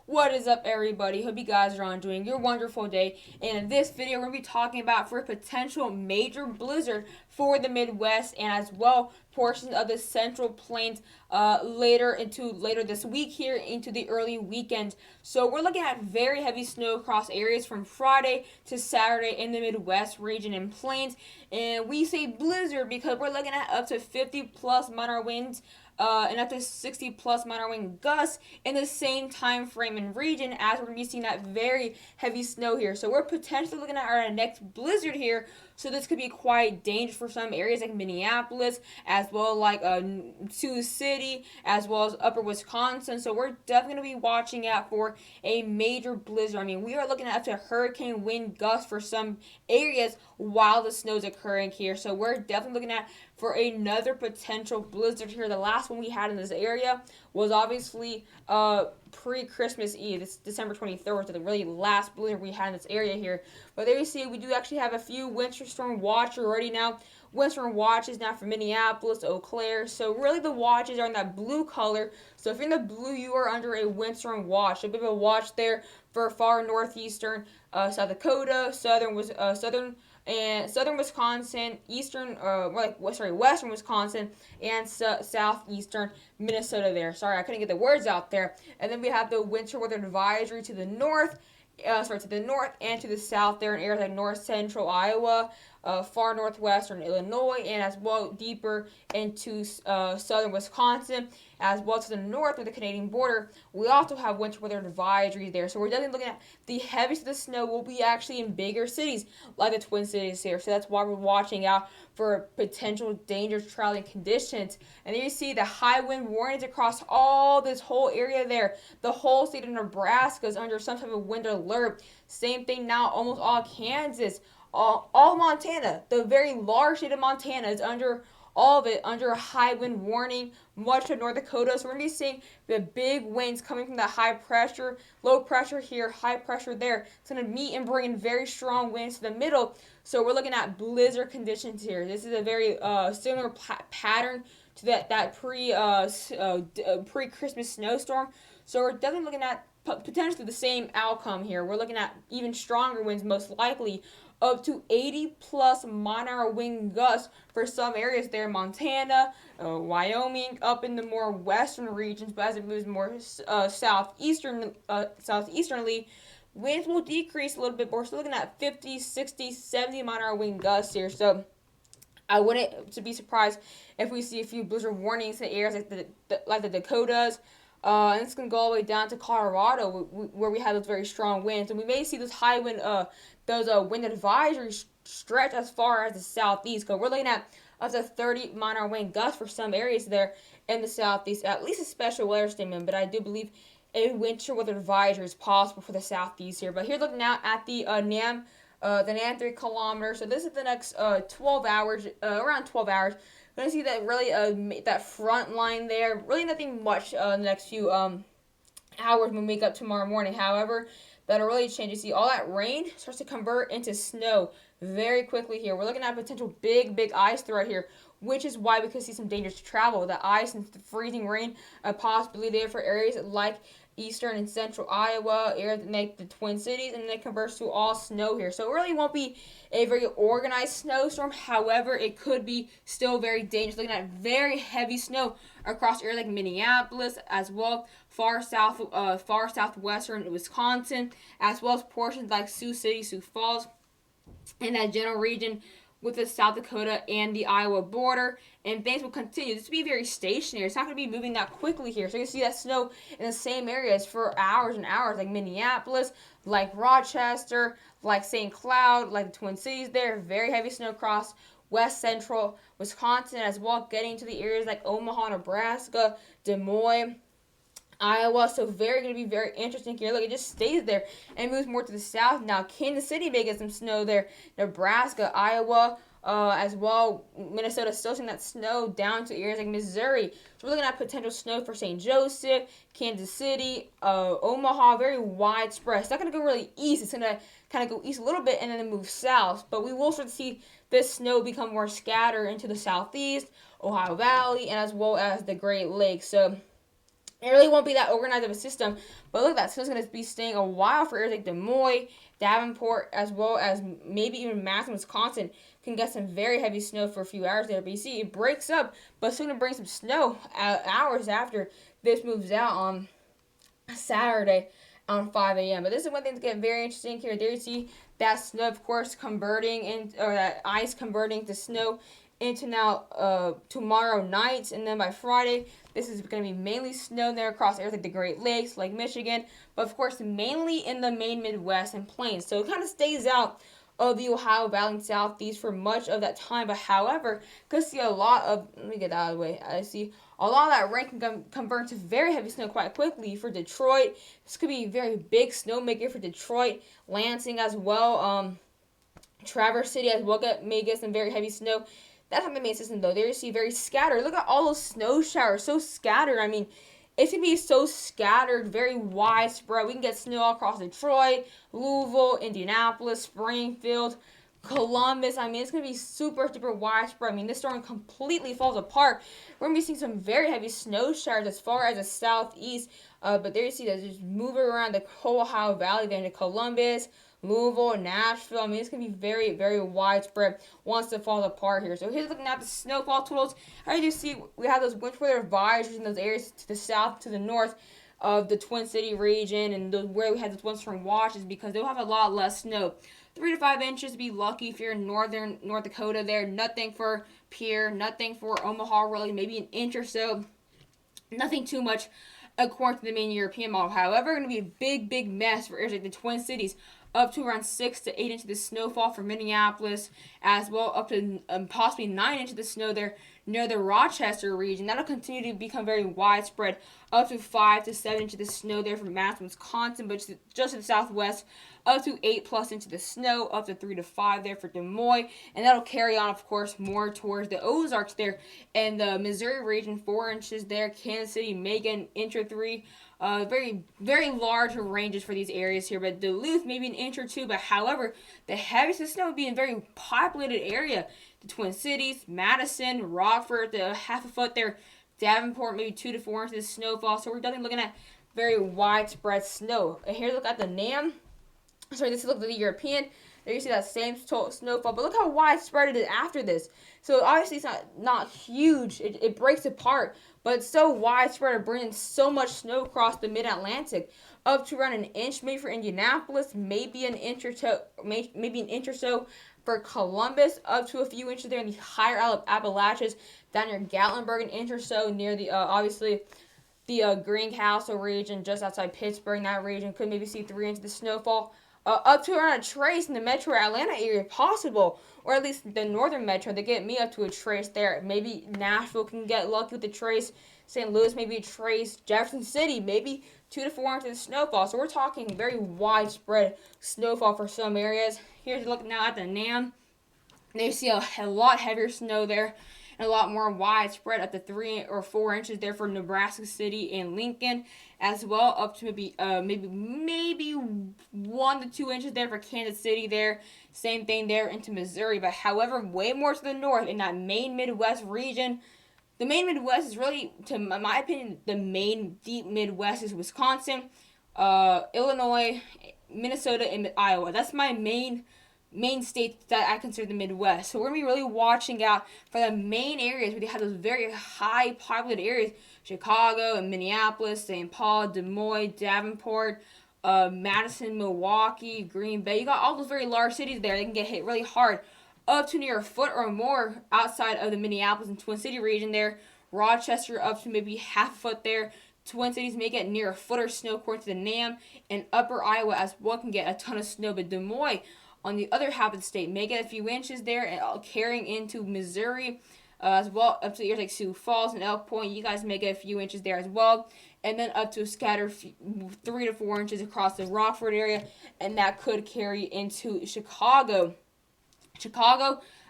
What is up, everybody? Hope you guys are on doing your wonderful day. And in this video, we're going to be talking about for a potential major blizzard for the Midwest and as well portions of the Central Plains later this week here into the early weekend. So we're looking at very heavy snow across areas from Friday to Saturday in the Midwest region and plains. And we say blizzard because we're looking at up to 50 plus mile winds and up to 60 plus mile wind gusts in the same time frame and region as we're going to be seeing that very heavy snow here. So we're potentially looking at our next blizzard here. So this could be quite dangerous for some areas like Minneapolis, as well like Sioux City, as well as upper Wisconsin. So we're definitely going to be watching out for a major blizzard. I mean, we are looking at up to hurricane wind gusts for some areas while the snow is occurring here. So we're definitely looking at for another potential blizzard here. The last one we had in this area was obviously pre-Christmas Eve. It's December 23rd, so the really last blizzard we had in this area here. But there you see, we do actually have a few winter storm watches already now. Windstorm watches now for Minneapolis, Eau Claire. So really the watches are in that blue color. So if you're in the blue, you are under a windstorm watch. A bit of a watch there for far northeastern South Dakota, southern Wisconsin, western Wisconsin, and southeastern Minnesota there. Sorry, I couldn't get the words out there. And then we have the winter weather advisory to the north, to the north and to the south there in areas like north central Iowa, far northwestern Illinois, and as well deeper into southern Wisconsin, as well to the north of the Canadian border. We also have winter weather advisories there. So we're definitely looking at the heaviest of the snow will be actually in bigger cities like the Twin Cities here. So that's why we're watching out for potential dangerous traveling conditions. And there you see the high wind warnings across all this whole area there. The whole state of Nebraska is under some type of wind alert. Same thing now, almost all Kansas. All Montana, the very large state of Montana, is under all of it under a high wind warning. Much of North Dakota, so we're going to be seeing the big winds coming from the high pressure, low pressure here, high pressure there. It's going to meet and bring in very strong winds to the middle. So we're looking at blizzard conditions here. This is a very similar pattern to that pre-Christmas snowstorm. So we're definitely looking at potentially the same outcome here. We're looking at even stronger winds, most likely up to 80 plus mile wind gusts for some areas there, Montana, Wyoming, up in the more western regions. But as it moves more southeasternly, winds will decrease a little bit. But we're still looking at 50, 60, 70 mile wind gusts here. So I wouldn't to be surprised if we see a few blizzard warnings in areas like the Dakotas. And it's going to go all the way down to Colorado, where we have those very strong winds. And we may see those high wind, wind advisories stretch as far as the southeast. Because we're looking at up to 30 mile wind gusts for some areas there in the southeast. At least a special weather statement, but I do believe a winter weather advisory is possible for the southeast here. But here, looking now at the NAM 3 kilometer. So this is the next 12 hours, around 12 hours. We're going to see that really that front line there. Really nothing much in the next few hours when we wake up tomorrow morning. However, that'll really change. You see all that rain starts to convert into snow very quickly here. We're looking at potential big ice threat here, which is why we could see some dangerous travel. The ice and the freezing rain a possibility there for areas like eastern and central Iowa, areas that make the Twin Cities, and then it converts to all snow here. So it really won't be a very organized snowstorm. However, it could be still very dangerous. Looking at very heavy snow across areas like Minneapolis, as well far southwestern Wisconsin, as well as portions like Sioux City, Sioux Falls, in that general region with the South Dakota and the Iowa border, and things will continue. This will be very stationary. It's not going to be moving that quickly here. So you can see that snow in the same areas for hours and hours, like Minneapolis, like Rochester, like St. Cloud, like the Twin Cities there. Very heavy snow across west central Wisconsin, as well, getting to the areas like Omaha, Nebraska, Des Moines, Iowa. So going to be very interesting here. Look, it just stays there and moves more to the south now. Kansas City may get some snow there. Nebraska, Iowa, as well. Minnesota still seeing that snow down to areas like Missouri. So we're looking at potential snow for St. Joseph, Kansas City, Omaha. Very widespread. It's not going to go really east. It's going to kind of go east a little bit and then move south. But we will start to see this snow become more scattered into the southeast, Ohio Valley, and as well as the Great Lakes. So It really won't be that organized of a system, but look, that snow's going to be staying a while for areas like Des Moines, Davenport, as well as maybe even Madison, Wisconsin, can get some very heavy snow for a few hours there. But you see, it breaks up, but it's going to bring some snow hours after this moves out on Saturday on 5 a.m. But this is one thing to get very interesting here. There you see that snow, of course, converting in, or that ice converting to snow into now tomorrow night, and then by Friday, this is going to be mainly snow there across areas like the Great Lakes, Lake Michigan, but of course mainly in the main Midwest and plains. So it kind of stays out of the Ohio Valley and Southeast for much of that time. But however, could see a lot of, let me get that out of the way. I see a lot of that rain can convert to very heavy snow quite quickly for Detroit. This could be a very big snowmaker for Detroit, Lansing as well. Traverse City as well may get some very heavy snow. That's not the main system though. There you see very scattered. Look at all those snow showers, so scattered. I mean, it's gonna be so scattered, very widespread. We can get snow all across Detroit, Louisville, Indianapolis, Springfield, Columbus. I mean, it's gonna be super, super widespread. I mean, this storm completely falls apart. We're gonna be seeing some very heavy snow showers as far as the southeast. But there you see that just moving around the whole Ohio Valley, then to Columbus, Louisville, Nashville. I mean, it's going to be very, very widespread once it falls apart here. So here's looking at the snowfall totals. As you see, we have those winter weather advisories in those areas to the south, to the north of the Twin City region, and those where we had those ones from Watches, because they'll have a lot less snow. 3 to 5 inches, be lucky if you're in northern North Dakota there. Nothing for Pierre, nothing for Omaha, really. Maybe an inch or so. Nothing too much according to the main European model. However, going to be a big, big mess for areas like the Twin Cities, up to around 6 to 8 inches of snowfall for Minneapolis, as well up to possibly 9 inches of snow there near the Rochester region. That'll continue to become very widespread, up to 5 to 7 inches of snow there from Madison, Wisconsin, but just to the southwest, up to 8+ inches of snow, up to 3 to 5 there for Des Moines, and that'll carry on, of course, more towards the Ozarks there, and the Missouri region, 4 inches there, Kansas City, Macon, inch or 3. Very, very large ranges for these areas here, but Duluth maybe an inch or 2. But however, the heaviest of snow would be in a very populated area. The Twin Cities, Madison, Rockford, the half a foot there. Davenport, maybe 2 to 4 inches of snowfall. So we're definitely looking at very widespread snow. And here, look at the NAM. Sorry, this is look at the European. There you see that same snowfall, but look how widespread it is after this. So obviously it's not huge. It breaks apart, but it's so widespread, it brings so much snow across the mid-Atlantic, up to around an inch, maybe for Indianapolis, maybe an inch or so for Columbus, up to a few inches there in the higher Appalachians, down near Gatlinburg, an inch or so near the obviously the Greencastle region, just outside Pittsburgh. That region could maybe see 3 inches of snowfall. Up to around a trace in the metro Atlanta area, possible, or at least the northern metro. They get me up to a trace there. Maybe Nashville can get lucky with the trace. St. Louis, maybe a trace. Jefferson City, maybe 2 to 4 inches of snowfall. So we're talking very widespread snowfall for some areas. Here's a look now at the NAM. There you see a lot heavier snow there, and a lot more widespread at the 3 or 4 inches there for Nebraska City and Lincoln, as well up to maybe 1 to 2 inches there for Kansas City there. Same thing there into Missouri, but however, way more to the north in that main Midwest region. The main Midwest is really, to my opinion, the main deep Midwest is Wisconsin, Illinois, Minnesota, and Iowa. That's my main states that I consider the Midwest. So we're going to be really watching out for the main areas where they have those very high populated areas. Chicago and Minneapolis, St. Paul, Des Moines, Davenport, Madison, Milwaukee, Green Bay. You got all those very large cities there. They can get hit really hard, up to near a foot or more outside of the Minneapolis and Twin City region there. Rochester up to maybe half a foot there. Twin Cities may get near a foot of snow according to the NAM, and upper Iowa as well can get a ton of snow. But Des Moines, on the other half of the state, may get a few inches there, and carrying into Missouri as well, up to areas like Sioux Falls and Elk Point. You guys may get a few inches there as well, and then up to a scattered 3 to 4 inches across the Rockford area, and that could carry into Chicago.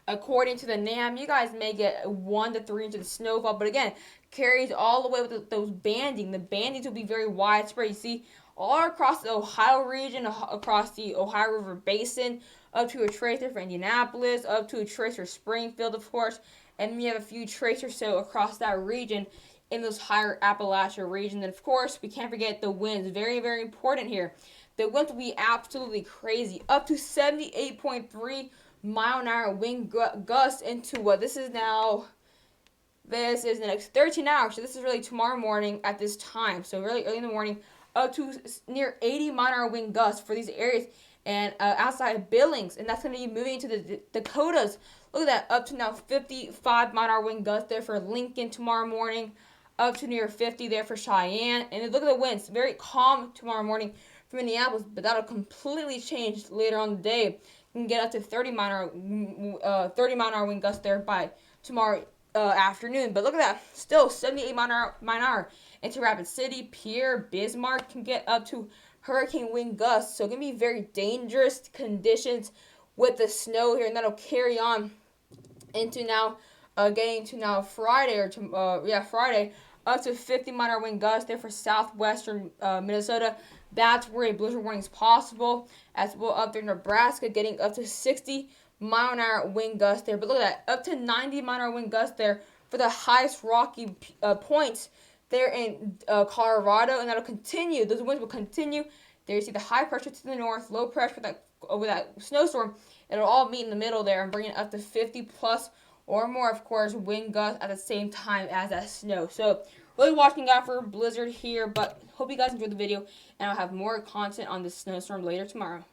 According to the NAM, you guys may get 1 to 3 inches of snowfall, but again, carries all the way with those banding. The bandings will be very widespread. You see, all across the Ohio region, across the Ohio River Basin, up to a trace there for Indianapolis, up to a trace for Springfield, of course, and we have a few trace or so across that region in those higher Appalachia regions. And of course, we can't forget the winds. Very, very important here. The winds will be absolutely crazy. Up to 78.3 mile an hour wind gusts into what this is now. This is the next 13 hours. So this is really tomorrow morning at this time. So really early in the morning, up to near 80 mile an hour wind gusts for these areas and outside of Billings. And that's going to be moving into the Dakotas. Look at that, up to now 55 mile an hour wind gusts there for Lincoln tomorrow morning. Up to near 50 there for Cheyenne. And look at the winds. Very calm tomorrow morning for Minneapolis, but that'll completely change later on the day. You can get up to 30 mile an hour wind gusts there by tomorrow afternoon. But look at that, still 78 mile an hour into Rapid City. Pierre, Bismarck can get up to hurricane wind gusts. So it's going to be very dangerous conditions with the snow here, and that'll carry on into now, getting to now Friday, Friday, up to 50 mile an hour wind gusts there for southwestern Minnesota. That's where a blizzard warning is possible. As well up there in Nebraska, getting up to 60 mile an hour wind gusts there. But look at that, up to 90 mile an hour wind gusts there for the highest rocky points there in Colorado, and that'll continue. Those winds will continue. There you see the high pressure to the north, low pressure with that snowstorm. It'll all meet in the middle there and bring it up to 50 plus or more, of course, wind gusts at the same time as that snow. So really watching out for blizzard here, but hope you guys enjoyed the video, and I'll have more content on this snowstorm later tomorrow.